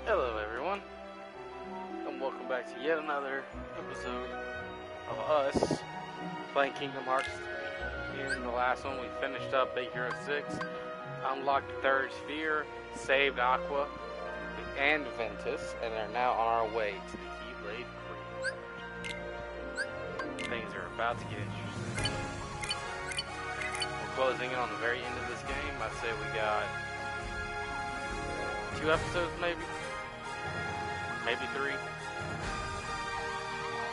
Hello everyone, and welcome back to yet another episode of us playing Kingdom Hearts 3. In the last one we finished up Big Hero 6, unlocked the third sphere, saved Aqua and Ventus, and are now on our way to the Keyblade Free. Things are about to get interesting. We're closing in on the very end of this game. I'd say we got 2 episodes maybe? Maybe 3.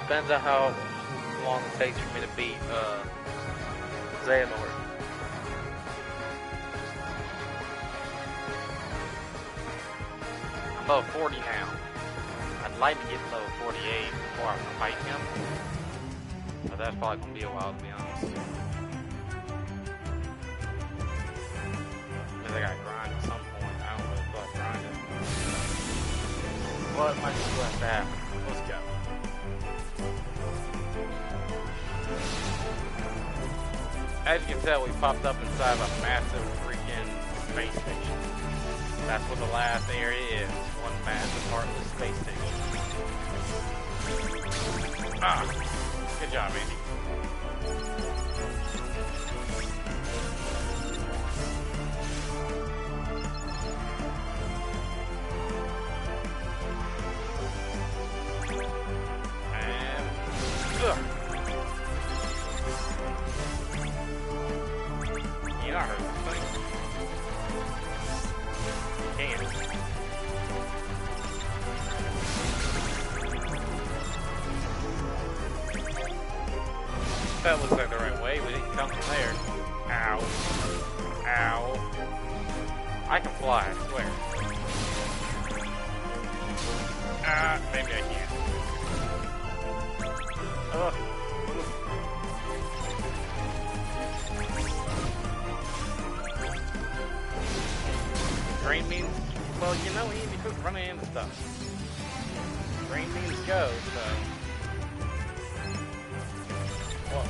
Depends on how long it takes for me to beat Xehanort. I'm level 40 now. I'd like to get to level 48 before I fight him. But that's probably going to be a while, to be honest. Because I got to grind at some point. I don't really feel like grinding. What might still have to happen? Let's go. As you can tell, we popped up inside of a massive freaking space station. That's what the last area is. One massive heartless space station. Ah! Good job, Andy. That looks like the right way. We didn't come from there. Ow. Ow. I can fly, I swear. Maybe I can't. Green means, well, you know, he needs to quit running into stuff. Green means go, so. Whoa.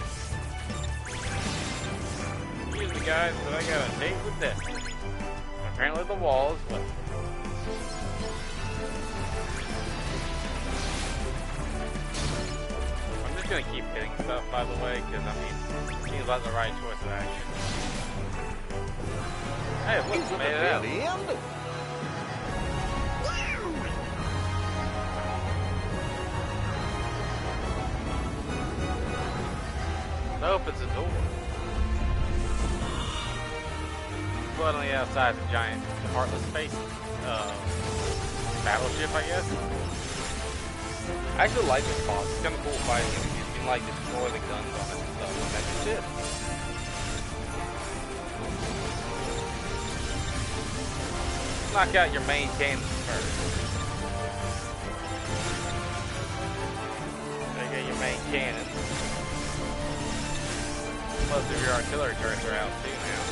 Excuse me, guys, but I got a date with this. Apparently the wall is lit. I'm just gonna keep hitting stuff, by the way, because, I mean, it seems like the right choice of action. Hey, look, we made it out. Nope, it's a door. But on the outside, it's a giant heartless space battleship, I guess. I actually like this boss. It's kind of cool fighting. You can like destroy the guns on it and stuff. That's just it. Knock out your main cannons first. There you go, your main cannons. Most of your artillery turrets are out too now.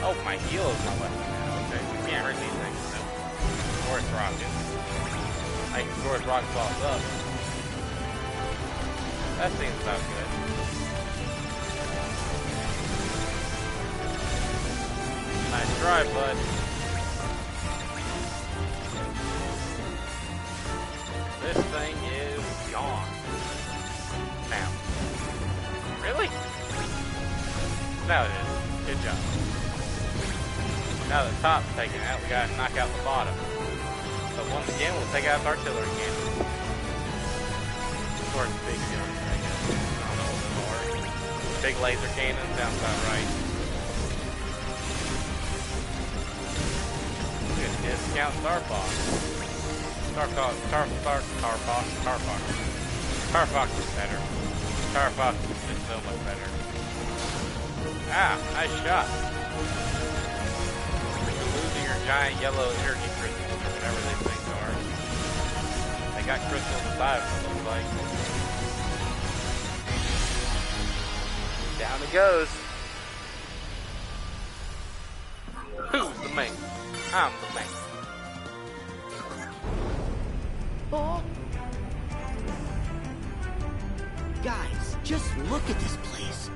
Oh, my heal is not left now. Okay, we can't hurt these things. No. Force rockets. I can force rocket balls up. That seems about good. Nice try, bud. This thing is gone. Now. Really? Now it is. Good job. Now the top's taken out, we gotta knock out the bottom. So once again, we'll take out the artillery cannon. Or big guns, I guess. I don't know what those are. Big laser cannon, sounds about right. Discount Star Fox. Star Fox is better. Star Fox is just so much better. Ah, nice shot. You're losing your giant yellow energy crystals, or whatever these things are. They got crystals inside of them, it looks like. Down it goes. Who's the main? I'm the main. Oh. Guys, just look at this place.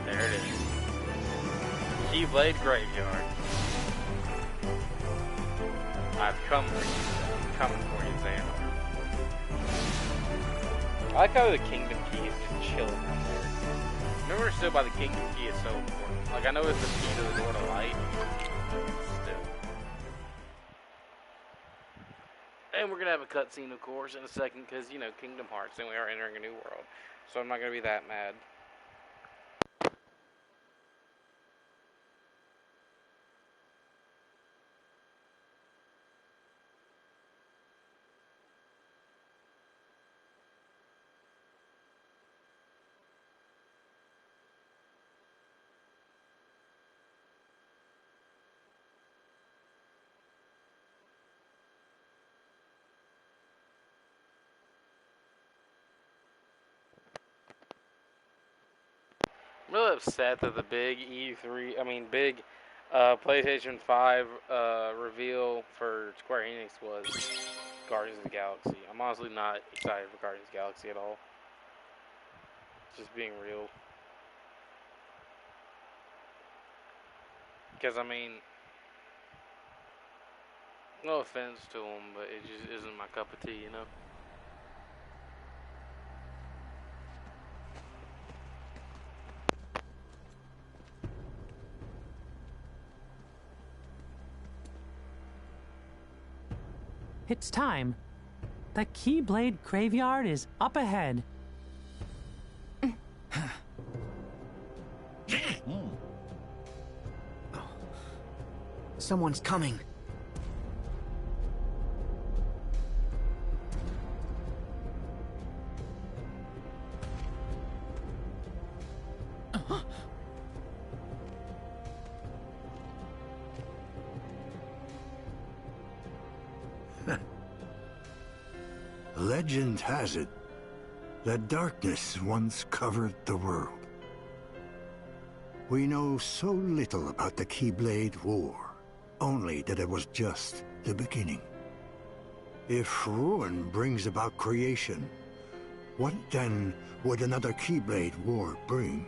There it is. Keyblade Graveyard. I've come for you. I'm coming for you, Xandar. I like how the Kingdom Key is just chilling out there. Never understood why the Kingdom Key is so important. Like, I know it's the key to the door to light. Still. And we're gonna have a cutscene, of course, in a second, because, you know, Kingdom Hearts, and we are entering a new world. So I'm not gonna be that mad. I'm really upset that the big big PlayStation 5 reveal for Square Enix was Guardians of the Galaxy. I'm honestly not excited for Guardians of the Galaxy at all. Just being real. Because, I mean, no offense to them, but it just isn't my cup of tea, you know? It's time. The Keyblade Graveyard is up ahead. Someone's coming. Legend has it that darkness once covered the world. We know so little about the Keyblade War, only that it was just the beginning. If ruin brings about creation, what then would another Keyblade War bring?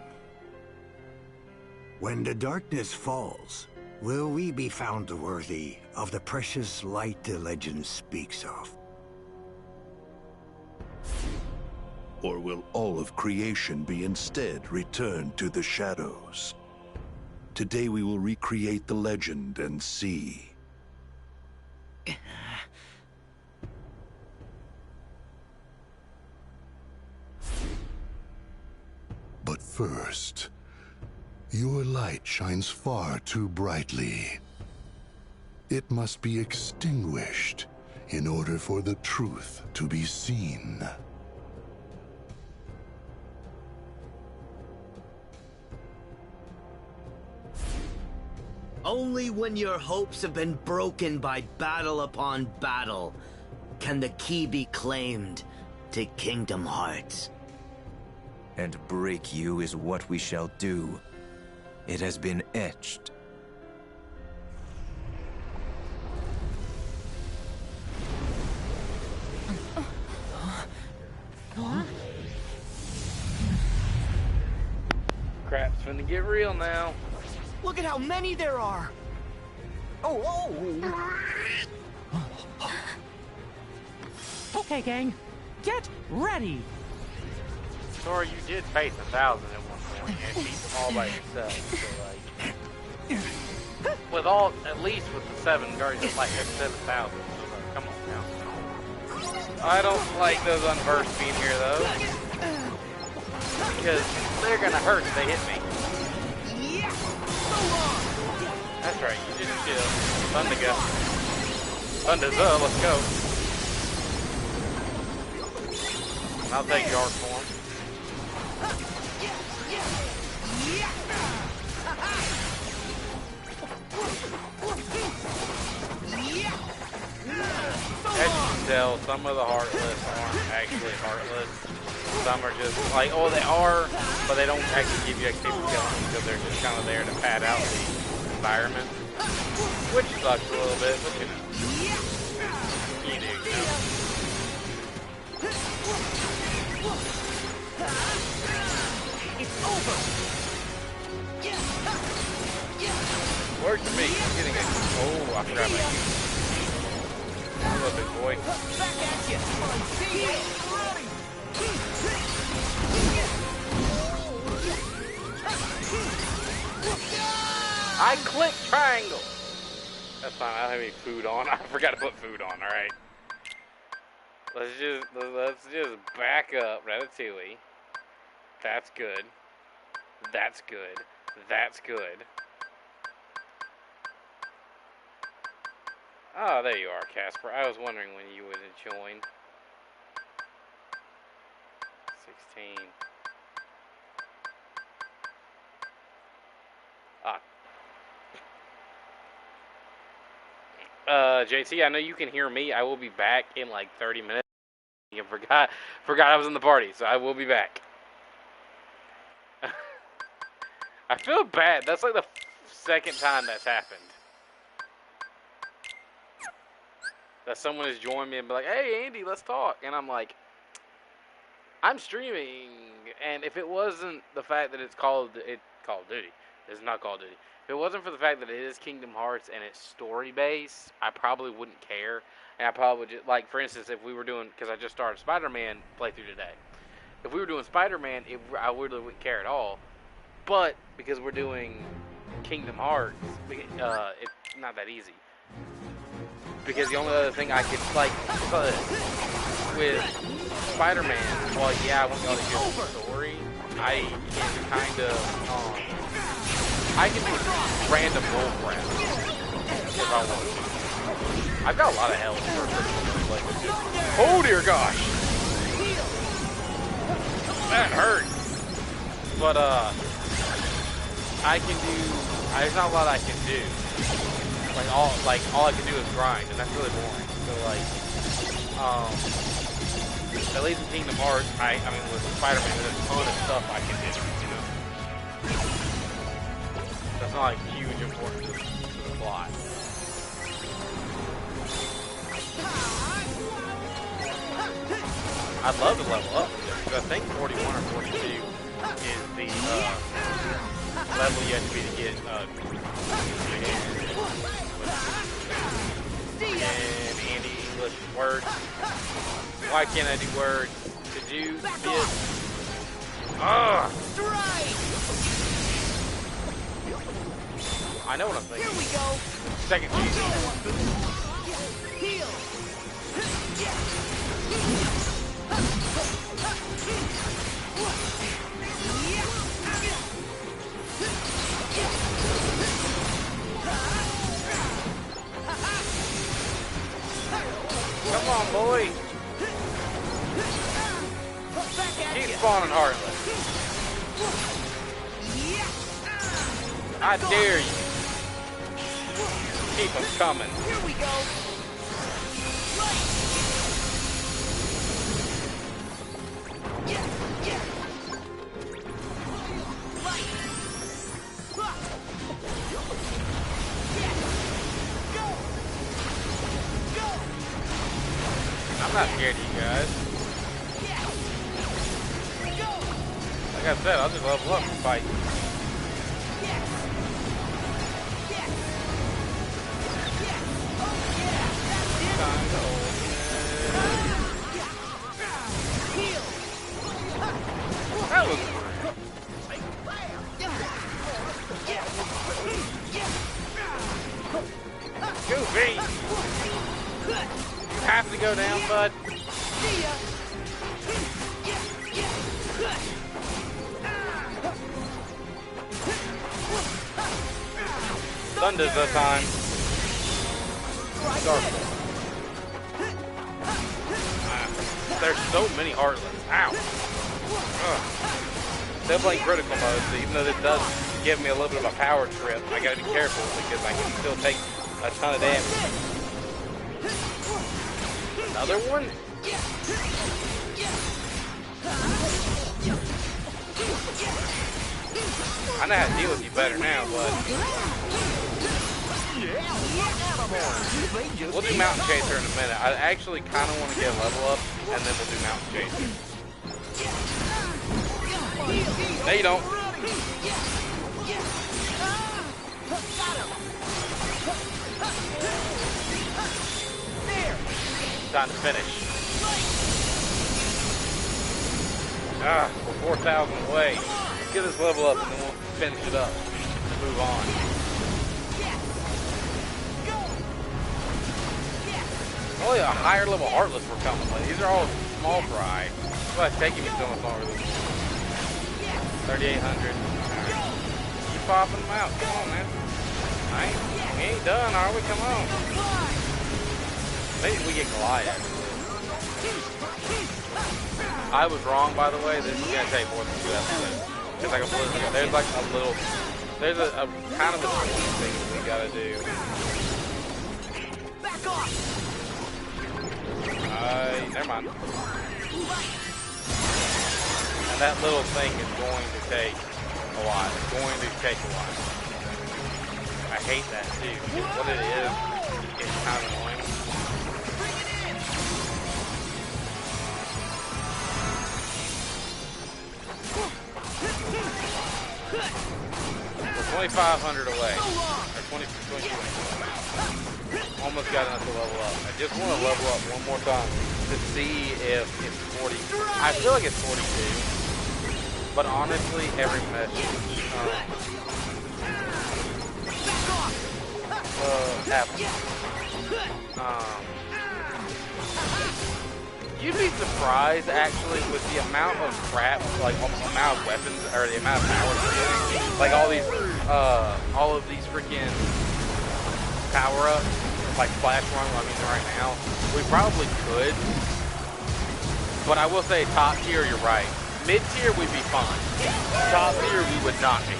When the darkness falls, will we be found worthy of the precious light the legend speaks of? Or will all of creation be instead returned to the shadows? Today we will recreate the legend and see. But first, your light shines far too brightly. It must be extinguished in order for the truth to be seen. Only when your hopes have been broken by battle upon battle can the key be claimed to Kingdom Hearts. And break you is what we shall do. It has been etched. Crap's finna get real now. Look at how many there are! Oh! Okay, gang, get ready! Sorry, you did face 1,000 at one point and beat them all by yourself. So, like, with all, at least with the 7 Guardians, like I said, 1,000. So, like, come on now. I don't like those unversed being here though, because they're gonna hurt if they hit me. That's right, you just chill. Fun to go. Fun to go, let's go. I'll take your form. As you can tell, some of the Heartless aren't actually Heartless. Some are just like, oh, they are, but they don't actually give you XP for killing them because they're just kind of there to pad out the environment, which sucks a little bit, but you know, you do, you know. It's over! Works for me. I'm getting it. Oh, I forgot my use. Hello, big boy. Back at you. I click triangle. That's fine. I don't have any food on. I forgot to put food on. All right. Let's just back up. Ratatouille. That's good. That's good. That's good. Oh, there you are, Casper. I was wondering when you would join. 16. JT, I know you can hear me. I will be back in like 30 minutes. I forgot I was in the party, so I will be back. I feel bad. That's like the second time that's happened. That someone has joined me and be like, "Hey, Andy, let's talk," and I'm like, "I'm streaming," and if it wasn't the fact that it's Call of Duty, it's not Call of Duty. If it wasn't for the fact that it is Kingdom Hearts and it's story-based, I probably wouldn't care. And I probably would just, like, for instance, if we were doing, because I just started Spider-Man playthrough today. If we were doing Spider-Man, I really wouldn't care at all. But, because we're doing Kingdom Hearts, it's not that easy. Because the only other thing I could, like, with Spider-Man, well, yeah, I want y'all to hear the story. I can kind of, I can do random bull crap if I want to. I've got a lot of health for like, oh dear gosh, that hurt. But I can do. There's not a lot I can do. All I can do is grind, and that's really boring. So at least in Kingdom Hearts, I mean with Spider-Man, there's a ton of stuff I can do. You know. That's not like huge importance to the plot. I'd love to level up. I think 41 or 42 is the level you have to be to get and Andy English words. Why can't I do words? Could you this? Ugh! I know what I'm thinking. Here we go. Second cheese. Heal. Come on, boy. Keep spawning Heartless. I dare you. Keep them coming. Here we go. I'm not scared of you guys. Like I said, I'll just level up and fight. That was Goofy! You have to go down, bud. Thunder's the time. There's so many Heartless. Ow. Ugh. They're playing critical mode, so even though it does give me a little bit of a power trip, I gotta be careful because I can still take a ton of damage. Another one? I know how to deal with you better now, but we'll do Mountain Chaser in a minute. I actually kind of want to get a level up, and then we'll do Mountain Chaser. No, you don't. Time to finish. Ah, we're 4,000 away. Let's get this level up and then we'll finish it up and move on. Only a higher level Heartless we're coming with. These are all small fry. That's why it's taking me so much longer than 3,800. Keep popping them out. Come on, man. We ain't done, are we? Come on. Maybe we get Goliath. I was wrong, by the way. This is gonna take more than 2 episodes. Because I completely forgot. There's like a little, there's a kind of a thing that we gotta do. Back off. Never mind. And that little thing is going to take a lot. It's going to take a lot. I hate that too. Because what it is, it's kind of annoying. We're 2,500 away. Or 22. Almost got enough to level up. I just want to level up one more time to see if it's 40. I feel like it's 42. But honestly, every message. You'd be surprised actually with the amount of crap, like amount of weapons or the amount of powers we're getting. Like all of these freaking power-ups, like Flash Run, I mean right now, we probably could. But I will say top tier, you're right. Mid tier we'd be fine. Top tier we would not be.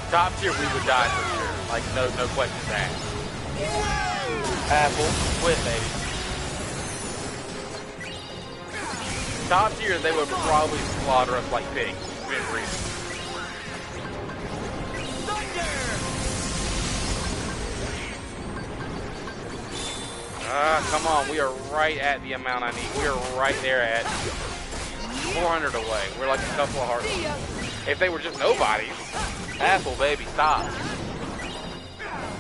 Top tier we would die for sure. Like no questions asked. Apple, quit baby. Top tier they would probably slaughter us like pigs. Come on, we are right at the amount I need. We are right there at 400 away. We're like a couple of hearts. If they were just nobodies. Apple, baby, stop.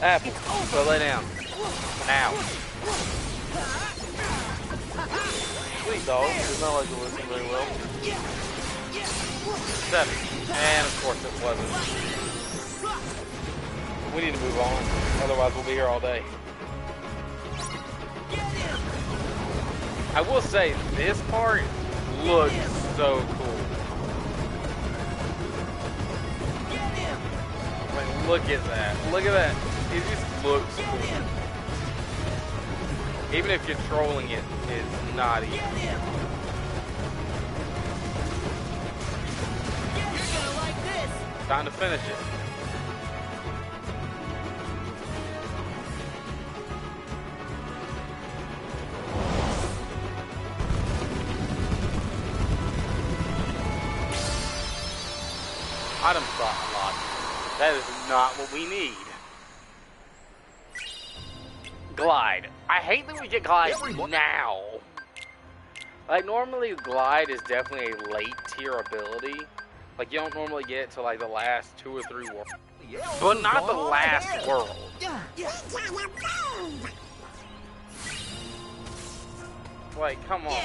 Apple, so lay down. Now. Sweet dog, does not like to listen very well. 7. And of course it wasn't. We need to move on, otherwise we'll be here all day. I will say, this part looks so cool. Like, look at that. Look at that. It just looks cool. Even if controlling it is not easy. Time to finish it. Item slot unlocked. That is not what we need. Glide. I hate that we get Glide now. Like, normally Glide is definitely a late tier ability. Like, you don't normally get it to like the last 2 or 3 worlds. But not the last world. Like, come on.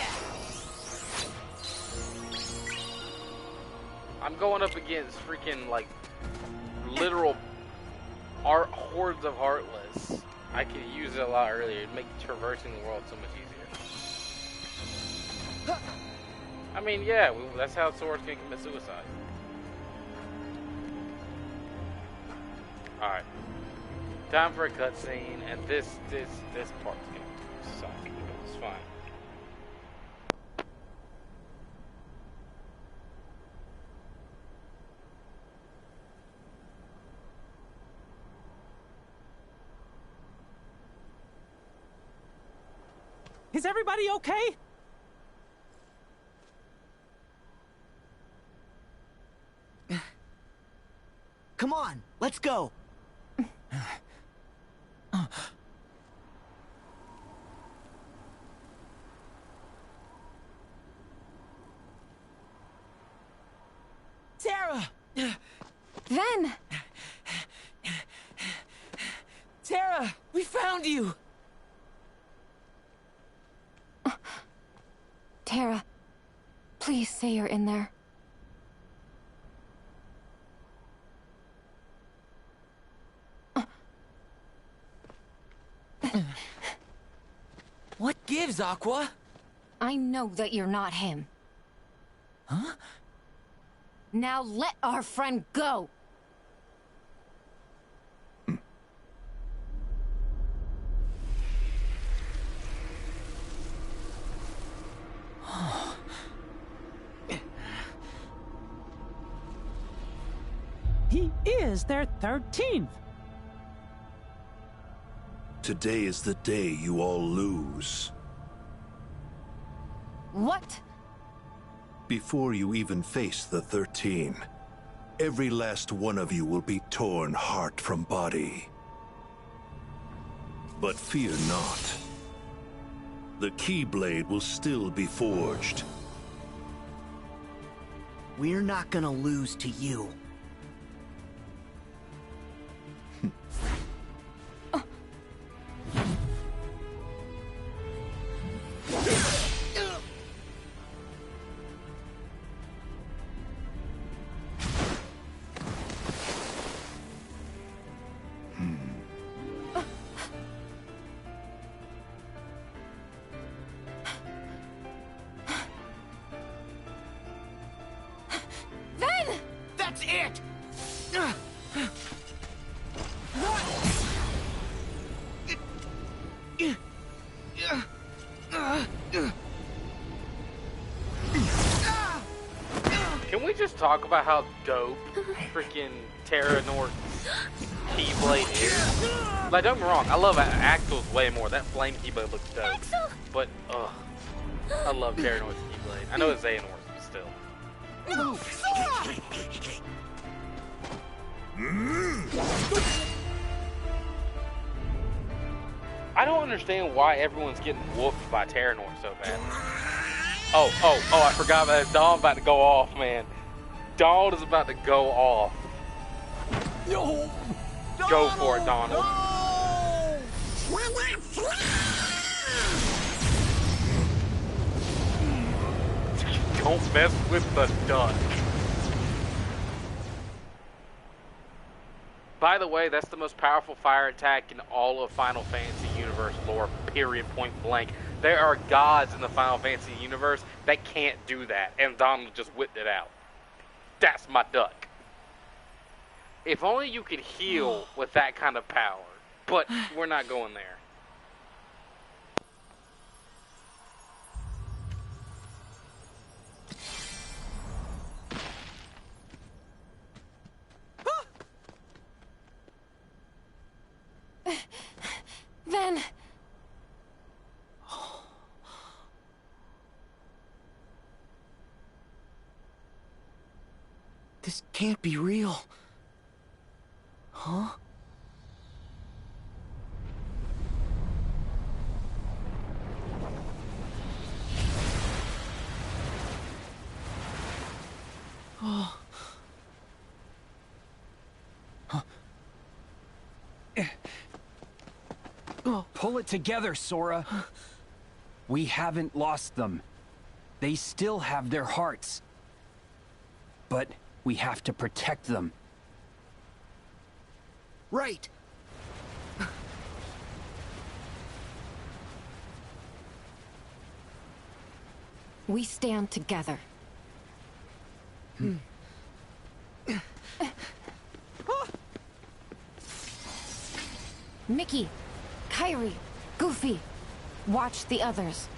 I'm going up against freaking, like, literal hordes of Heartless. I could use it a lot earlier. It'd make traversing the world so much easier. I mean, yeah, that's how Sora's gonna commit suicide. Alright. Time for a cutscene, and this part's gonna suck. It's fine. Is everybody okay? Come on, let's go. Terra! Ven! Terra, we found you! Terra, please say you're in there. What gives, Aqua? I know that you're not him. Huh? Now let our friend go! He is their 13th. Today is the day you all lose. What? Before you even face the 13, every last one of you will be torn heart from body. But fear not. The Keyblade will still be forged. We're not gonna lose to you. That's it! Can we just talk about how dope freaking Terra North's Keyblade is? Like, don't get me wrong, I love Axel's way more. That flame Keyblade looks dope. Axel! But, ugh. I love Terra North's Keyblade. I know it's Xehanort's, but still. No! Sora! I don't understand why everyone's getting whooped by Terra North so bad. Oh, I forgot about that. Dawn about to go off, man. Dawn is about to go off. No! Go for it, Donald. Don't mess with the duck. By the way, that's the most powerful fire attack in all of Final Fantasy universe lore, period, point blank. There are gods in the Final Fantasy universe that can't do that, and Donald just whipped it out. That's my duck. If only you could heal with that kind of power, but we're not going there. Ven! This can't be real. Huh? Oh. Pull it together, Sora. We haven't lost them. They still have their hearts. But we have to protect them. Right. We stand together. Mickey, Kairi, Goofy, watch the others.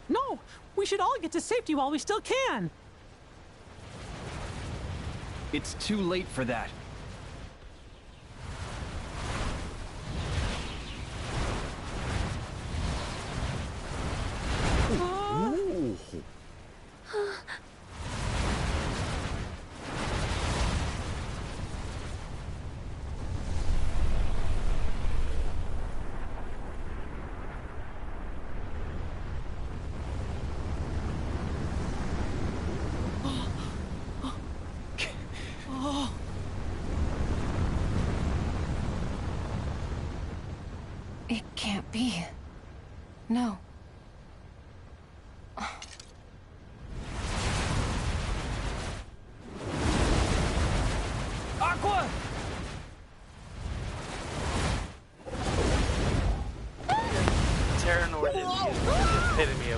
No, we should all get to safety while we still can. It's too late for that. It can't be. No.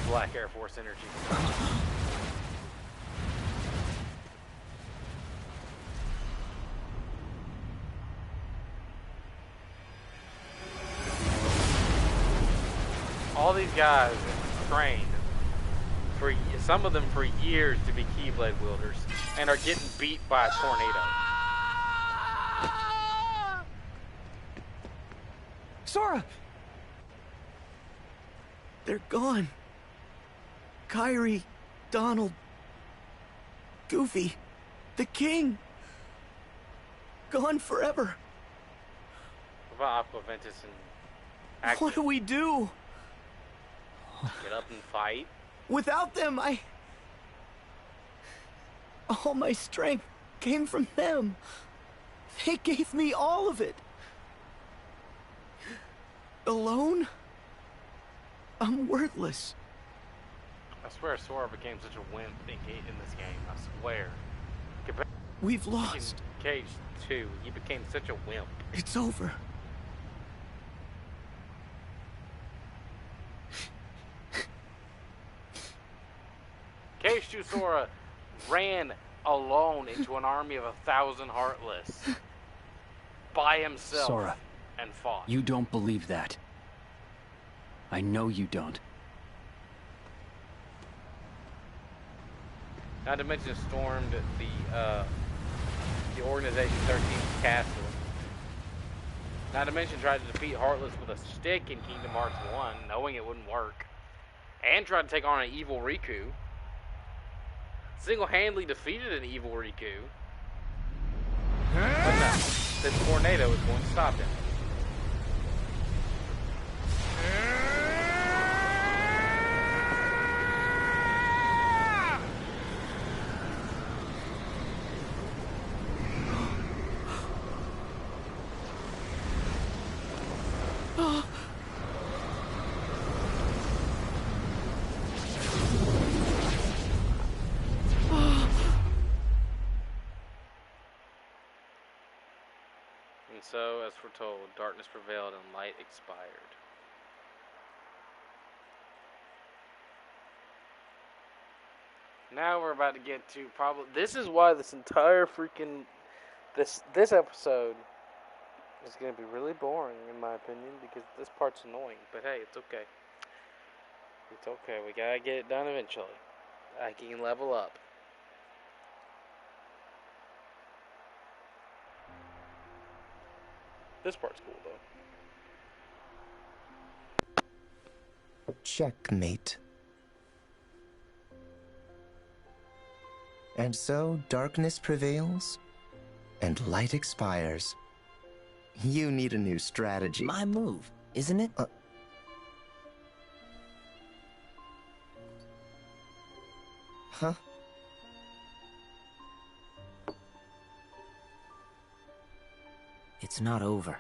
Black Air Force energy. All these guys trained for some of them for years to be Keyblade wielders and are getting beat by a tornado. Sora! They're gone. Kairi, Donald, Goofy, the king. Gone forever. What about Aqua Ventus and Active? What do we do? Get up and fight? Without them, all my strength came from them. They gave me all of it. Alone? I'm worthless. I swear Sora became such a wimp in this game. I swear. We've lost. Cage 2, he became such a wimp. It's over. Cage 2 Sora ran alone into an army of 1,000 Heartless. By himself. Sora, and fought. You don't believe that. I know you don't. Not to mention stormed the Organization 13's castle. Not to mention tried to defeat Heartless with a stick in Kingdom Hearts 1, knowing it wouldn't work. And tried to take on an evil Riku. Single-handedly defeated an evil Riku. But no, this tornado is going to stop him. And so, as foretold, darkness prevailed and light expired. Now we're about to get to probably... This is why this entire freaking... This episode is going to be really boring, in my opinion, because this part's annoying. But hey, it's okay. It's okay. We gotta get it done eventually. I can level up. This part's cool, though. Checkmate. And so darkness prevails, and light expires. You need a new strategy. My move, isn't it? Huh? It's not over.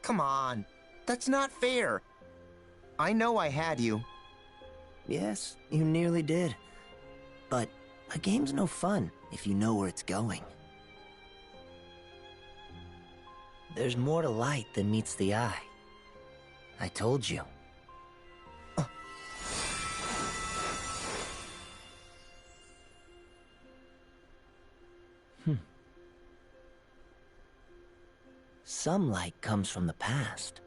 Come on. That's not fair. I know I had you. Yes, you nearly did. But a game's no fun if you know where it's going. There's more to light than meets the eye. I told you. Some light comes from the past.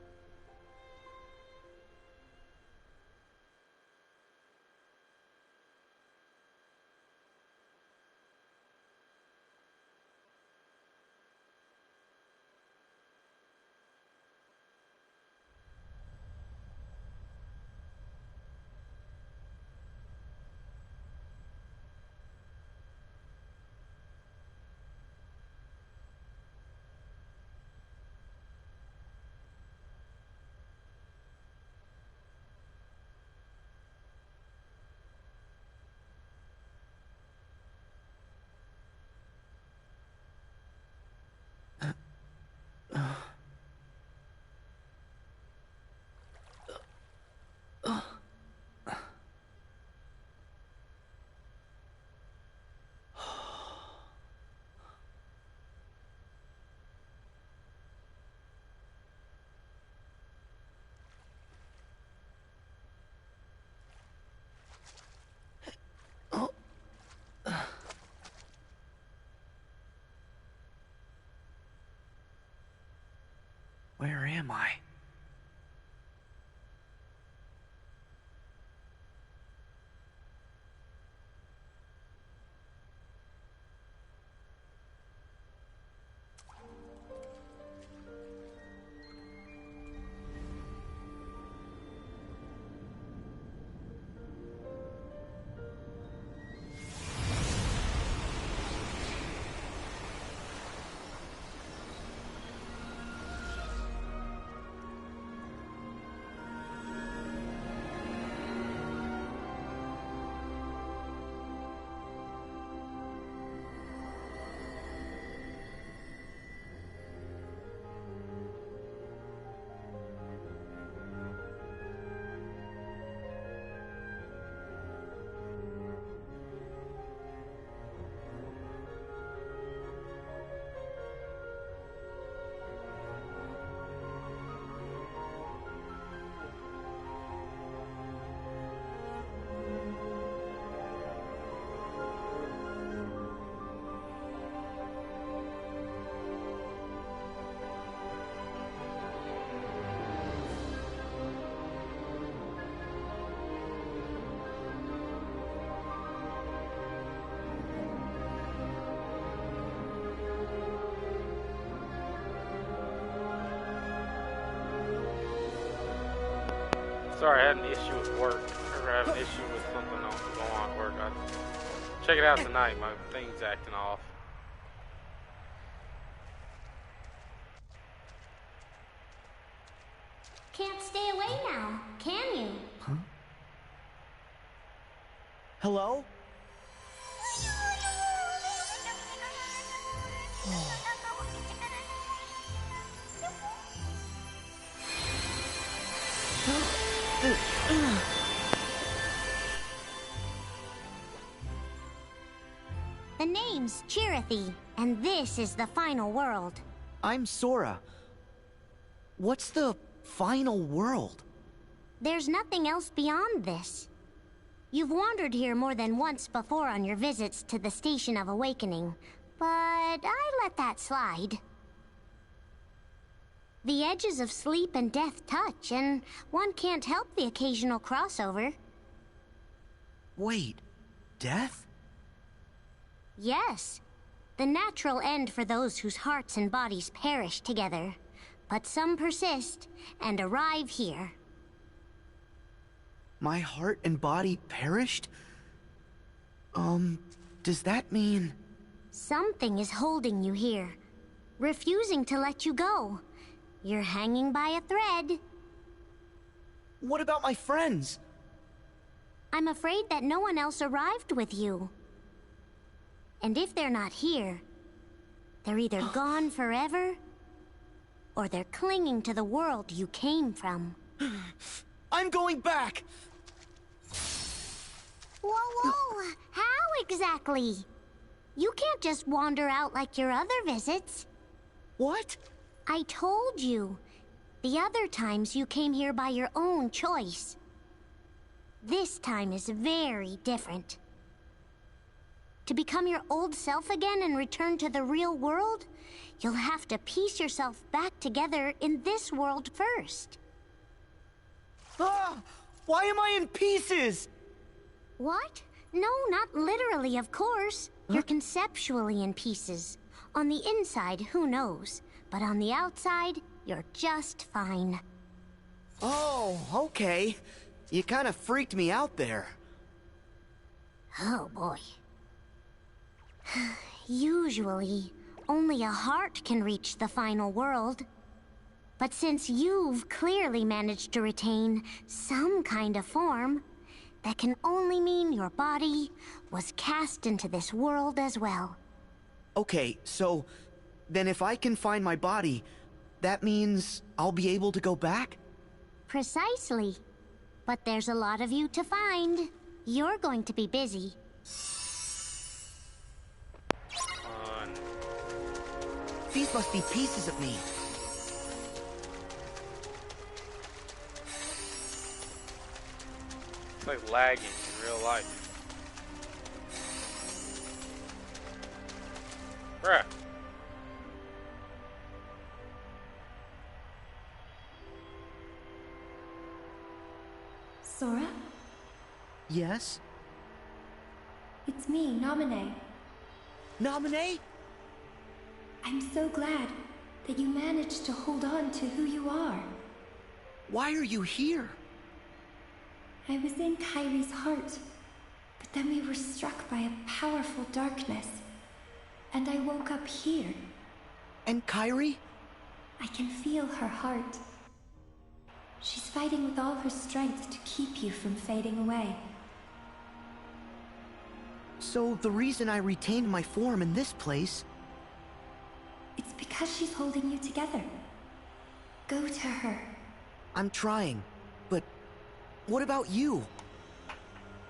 am I? Sorry, I had an issue with work. Or I had an issue with something else going on at work. I'll check it out tonight. My thing's acting off. Can't stay away now, can you? Huh? Hello? The name's Chirithy, and this is the final world. I'm Sora. What's the final world? There's nothing else beyond this. You've wandered here more than once before on your visits to the Station of Awakening, but I let that slide. The edges of sleep and death touch, and one can't help the occasional crossover. Wait, death? Yes, the natural end for those whose hearts and bodies perish together. But some persist and arrive here. My heart and body perished? Does that mean... Something is holding you here, refusing to let you go. You're hanging by a thread. What about my friends? I'm afraid that no one else arrived with you. And if they're not here, they're either gone forever, or they're clinging to the world you came from. I'm going back! Whoa, whoa! How exactly? You can't just wander out like your other visits. What? I told you. The other times you came here by your own choice. This time is very different. To become your old self again and return to the real world, you'll have to piece yourself back together in this world first. Ah! Why am I in pieces? What? No, not literally, of course. Huh? You're conceptually in pieces. On the inside, who knows? But on the outside, you're just fine. Oh, okay. You kind of freaked me out there. Oh, boy. Usually, only a heart can reach the final world. But since you've clearly managed to retain some kind of form, that can only mean your body was cast into this world as well. Okay, so then if I can find my body, that means I'll be able to go back? Precisely. But there's a lot of you to find. You're going to be busy. These must be pieces of me. It's like lagging in real life. Bruh. Yes? It's me, Naminé. Naminé? I'm so glad that you managed to hold on to who you are. Why are you here? I was in Kairi's heart, but then we were struck by a powerful darkness, and I woke up here. And Kairi? I can feel her heart. She's fighting with all her strength to keep you from fading away. So the reason I retained my form in this place... It's because she's holding you together. Go to her. I'm trying, but what about you?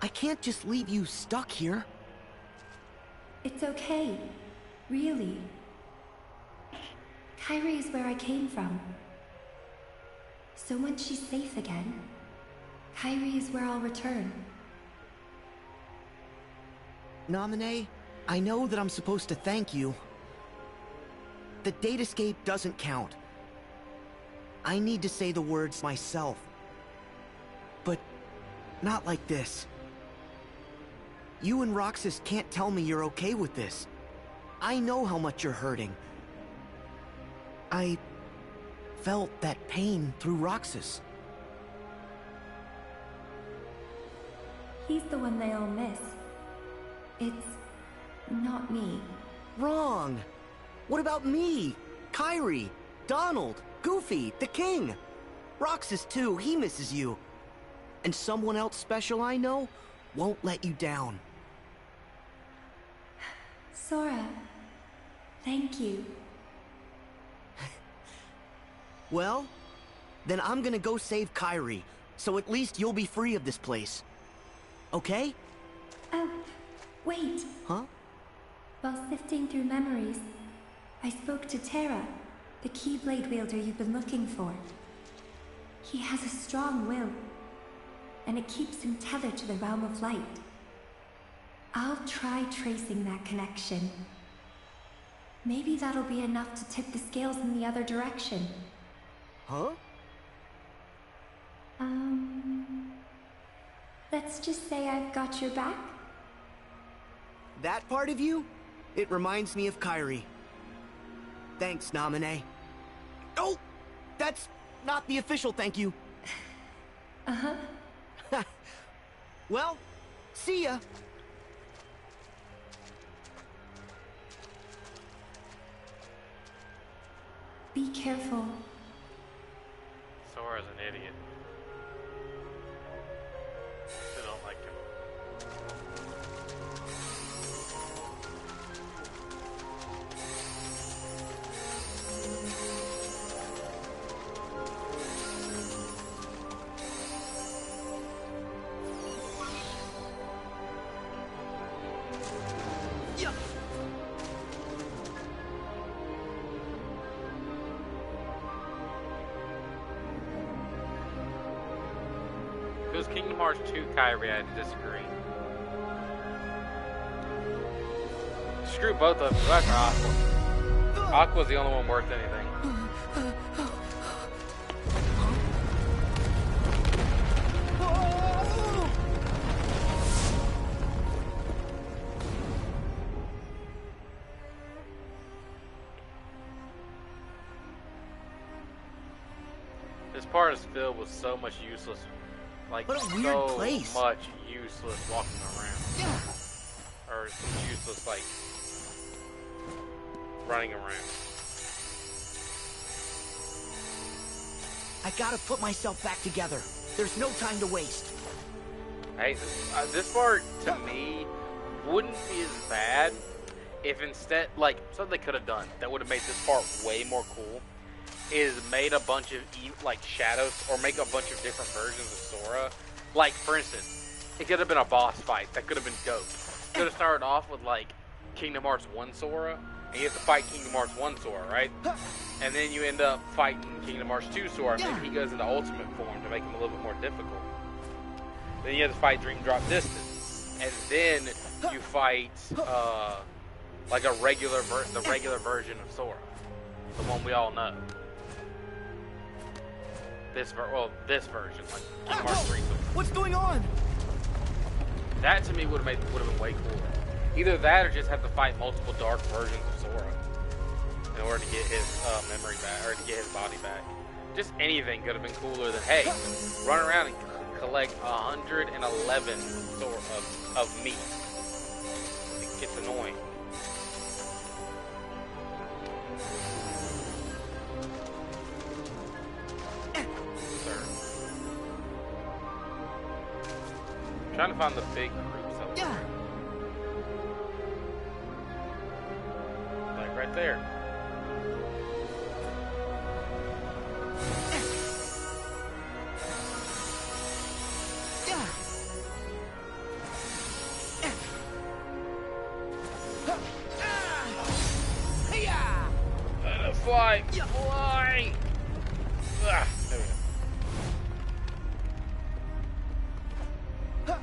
I can't just leave you stuck here. It's okay. Really. Kairi is where I came from. So once she's safe again, Kairi is where I'll return. Naminé, I know that I'm supposed to thank you. The datascape doesn't count. I need to say the words myself. But not like this. You and Roxas can't tell me you're okay with this. I know how much you're hurting. I felt that pain through Roxas. He's the one they all miss. It's not me. Wrong! What about me? Kairi, Donald, Goofy, the King. Roxas too, he misses you. And someone else special I know won't let you down. Sora, thank you. Well, then I'm gonna go save Kairi, so at least you'll be free of this place. Okay? Oh, wait. Huh? While sifting through memories, I spoke to Terra, the Keyblade wielder you've been looking for. He has a strong will, and it keeps him tethered to the realm of light. I'll try tracing that connection. Maybe that'll be enough to tip the scales in the other direction. Huh? Let's just say I've got your back. That part of you? It reminds me of Kairi. Thanks, Naminé. Oh! That's not the official thank you. Uh-huh. Well, see ya. Be careful. Sora's an idiot. I don't like him. Yeah. If it was Kingdom Hearts 2 Kairi, I'd disagree. Screw both of them. Go after Aqua. Aqua's the only one worth anything. This part is filled with so much useless, like what a weird so place. much useless walking around, or some useless like running around. I gotta put myself back together. There's no time to waste. Hey, this part to me wouldn't be as bad if instead, like, something they could have done that would have made this part way more cool is made a bunch of like shadows, or make a bunch of different versions of Sora. Like, for instance, it could have been a boss fight that could have been dope. Could have started off with like Kingdom Hearts 1 Sora, and you have to fight Kingdom Hearts 1 Sora, right? And then you end up fighting Kingdom Hearts 2 Sora. Maybe he goes into Ultimate form to make him a little bit more difficult. Then you have to fight Dream Drop Distance, and then you fight like a regular the regular version of Sora, the one we all know. This version, like Kingdom Hearts 3 Sora. What's going on? That to me would have been way cooler. Either that or just have to fight multiple dark versions of Sora in order to get his memory back, or to get his body back. Just anything could have been cooler than, hey, run around and collect 111 of meat. It's annoying. Sir. I'm trying to find the big groups up there. Like right there. Fly! Fly! Ah, there we go.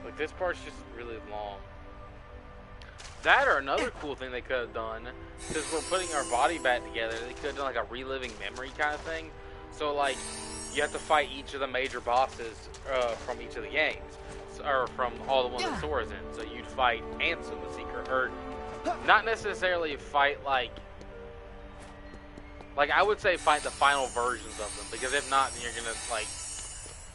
Like, this part's just really long. That or another cool thing they could have done, since we're putting our body back together, they could have done like a reliving memory kind of thing. So, like, you have to fight each of the major bosses from each of the games. Or from all the ones that Sora's in. So you'd fight Ansem, the Secret, or not necessarily fight like I would say fight the final versions of them, because if not, then you're gonna like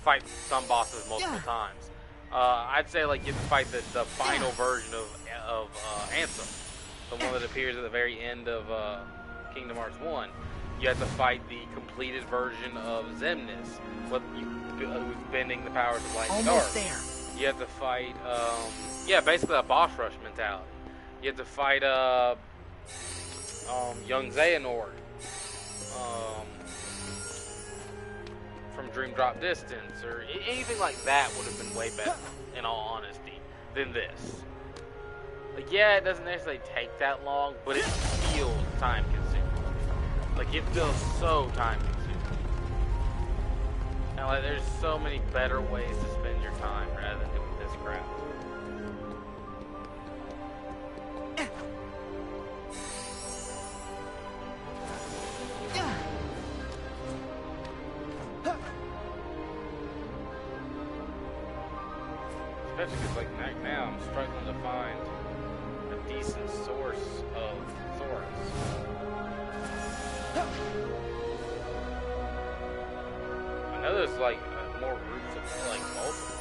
fight some bosses multiple times. I'd say like you have to fight the final version of Ansem, the one that appears at the very end of Kingdom Hearts 1. You have to fight the completed version of Xemnas, who's bending the powers of light and dark. Almost there. You have to fight, yeah, basically a boss rush mentality. You have to fight, young Xehanort, from Dream Drop Distance, or anything like that would have been way better, in all honesty, than this. Like, yeah, it doesn't necessarily take that long, but it feels time consuming. Like, it feels so time consuming. And like, there's so many better ways to spend your time rather than doing this crap. Especially because like right now I'm struggling to find a decent source of Thoros. I know there's like more groups of like multiple.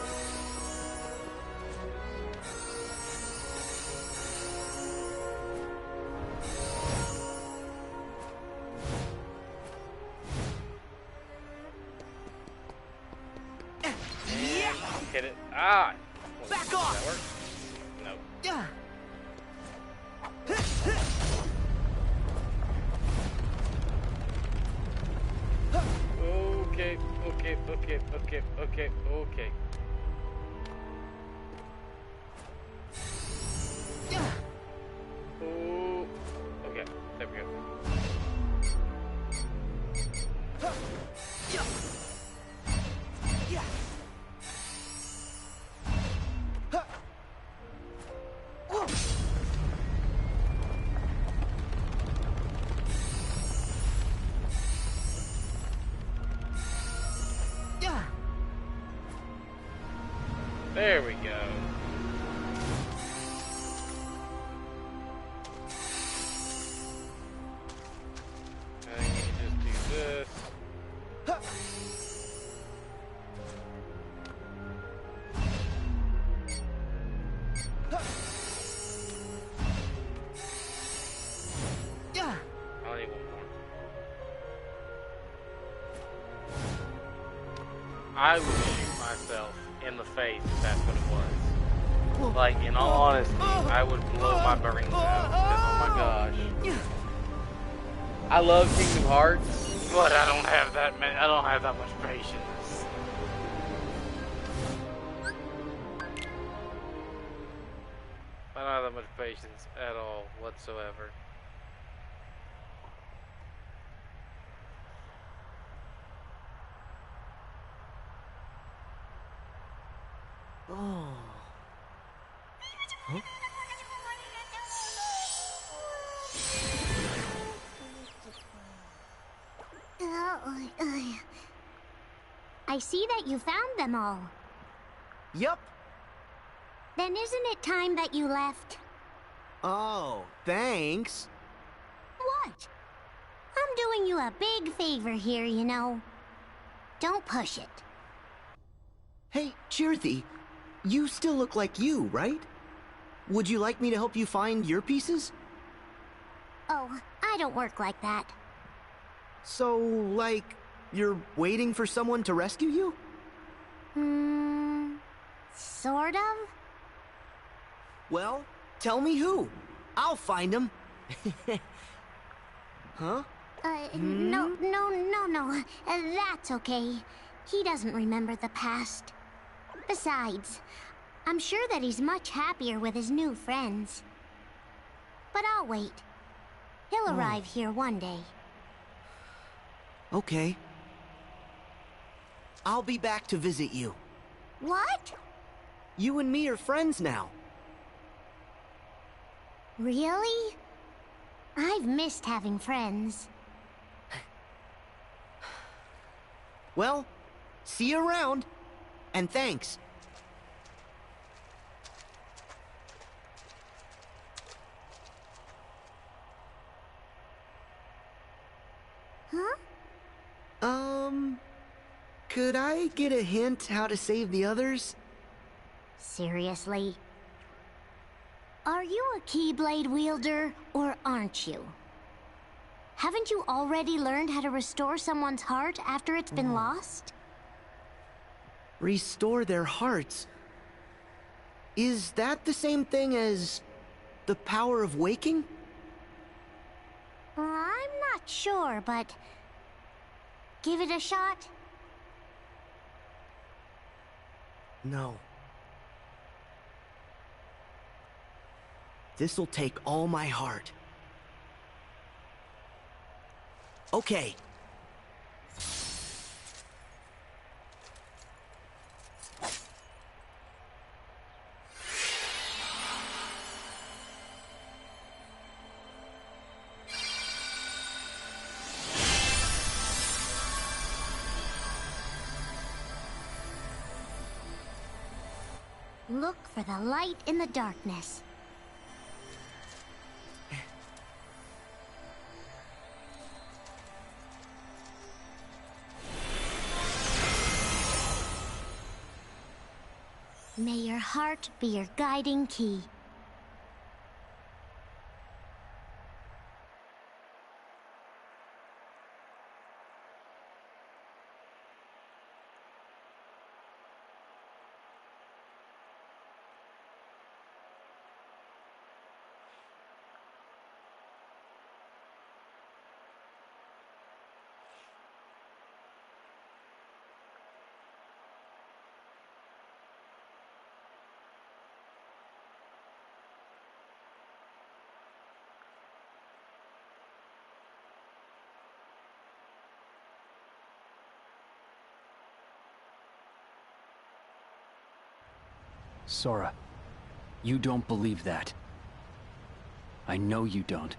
Hit it. Ah! Back off! That work? No. Okay. Oh, okay, there we go. There we go. And you can just do this. I'll need one more. I would shoot myself in the face if that's what it was. Like, in all honesty, I would blow my brains out. Oh my gosh. I love Kingdom Hearts, but I don't have that much patience. I don't have that much patience at all whatsoever. Oh. Huh? I I see that you found them all. Yup. Then isn't it time that you left? Oh, thanks. What? I'm doing you a big favor here, you know. Don't push it. Hey, Chirthy, you still look like you, right? Would you like me to help you find your pieces? Oh, I don't work like that. So, like, you're waiting for someone to rescue you? Sort of? Well, tell me who. I'll find him. Huh? No. That's okay. He doesn't remember the past. Besides, I'm sure that he's much happier with his new friends. But I'll wait. He'll arrive here one day. Okay. I'll be back to visit you. What? You and me are friends now. Really? I've missed having friends. Well, see you around. And thanks. Huh? Could I get a hint how to save the others? Seriously? Are you a Keyblade wielder, or aren't you? Haven't you already learned how to restore someone's heart after it's been lost? Restore their hearts. Is that the same thing as the power of waking? I'm not sure, but give it a shot. No. This'll take all my heart. Okay. Look for the light in the darkness. May your heart be your guiding key. Sora, you don't believe that. I know you don't.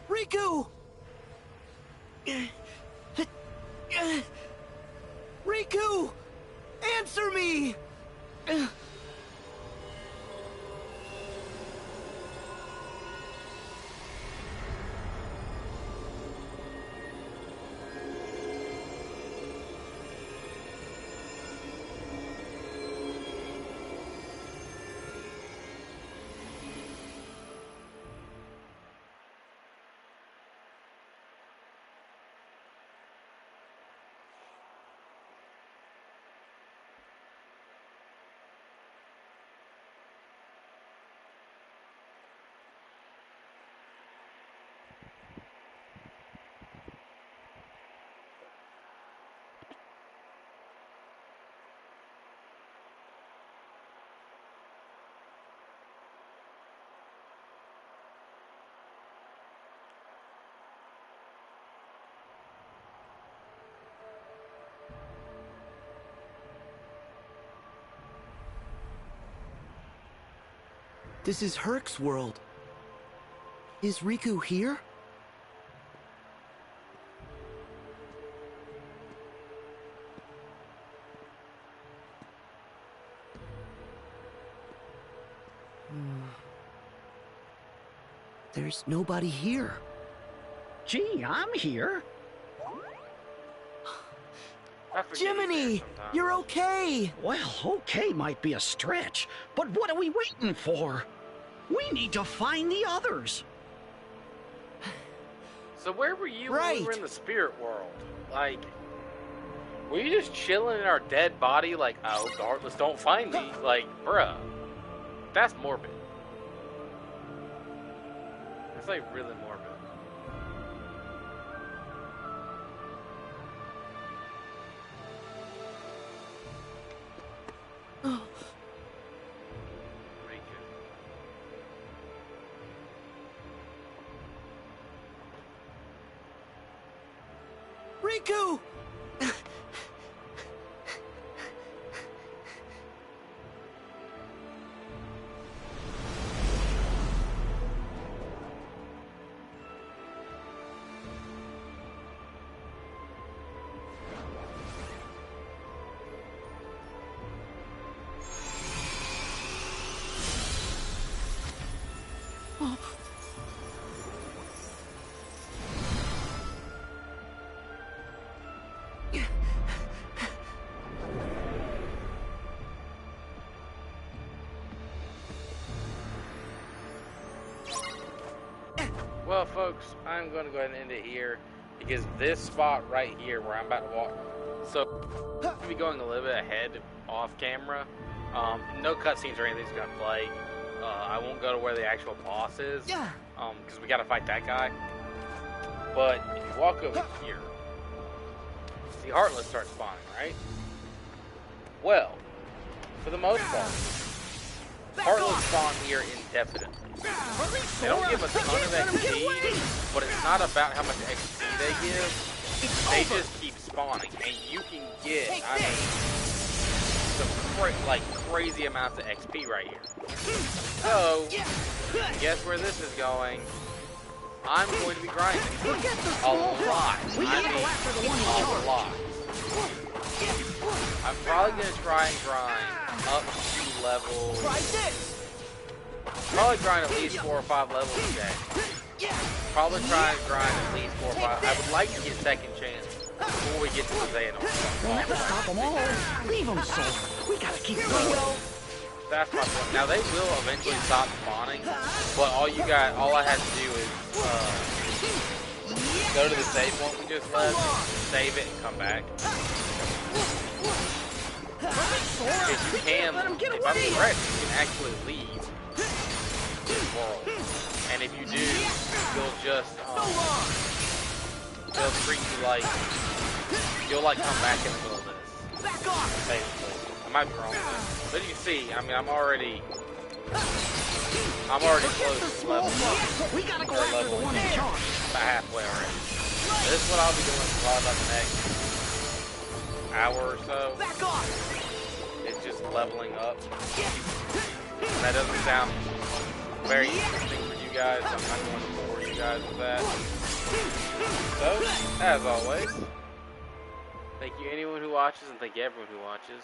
Riku! Riku! Answer me! This is Herc's world. Is Riku here? There's nobody here. Gee, I'm here. Jiminy! You're okay! Well, okay might be a stretch, but what are we waiting for? We need to find the others. So where were you when we were in the spirit world? Like, were you just chilling in our dead body like, oh, the Heartless don't find me? Like, bruh. That's morbid. That's like really morbid. Riku! Well, folks, I'm going to go ahead and end it here because this spot right here where I'm about to walk, so I'm going to be going a little bit ahead off camera. No cutscenes or anything's going to play. I won't go to where the actual boss is because we got to fight that guy. But if you walk over here, the Heartless start spawning, right? Well, for the most part, Heartless spawn here indefinitely. They don't give a ton of XP, but it's not about how much XP they give. They just keep spawning, and you can get, I mean, some crazy amounts of XP right here. So, guess where this is going? I'm going to be grinding a lot. I mean, a lot. I'm probably going to try and grind up to level... Probably grind at least 4 or 5 levels a day. Probably try and grind at least 4 or 5. I would like to get second chance before we get to the Xehanort. We'll never stop them all. Leave them so. We gotta keep going. That's my point. Now they will eventually stop spawning, but all I have to do is go to the save point we just left, save it, and come back. If you can, if I'm correct, you can actually leave this world. And if you do, you'll just, they'll treat you like, you'll like come back in the middle of this. Basically. I might be wrong with this. But you see, I mean, I'm already close to level. We gotta go after the one in charge. About halfway already. This is what I'll be doing for probably about the next hour or so. It's just leveling up. And that doesn't sound very interesting for you guys. I'm not going to bore you guys with that. So, as always, Thank you anyone who watches, and thank you everyone who watches.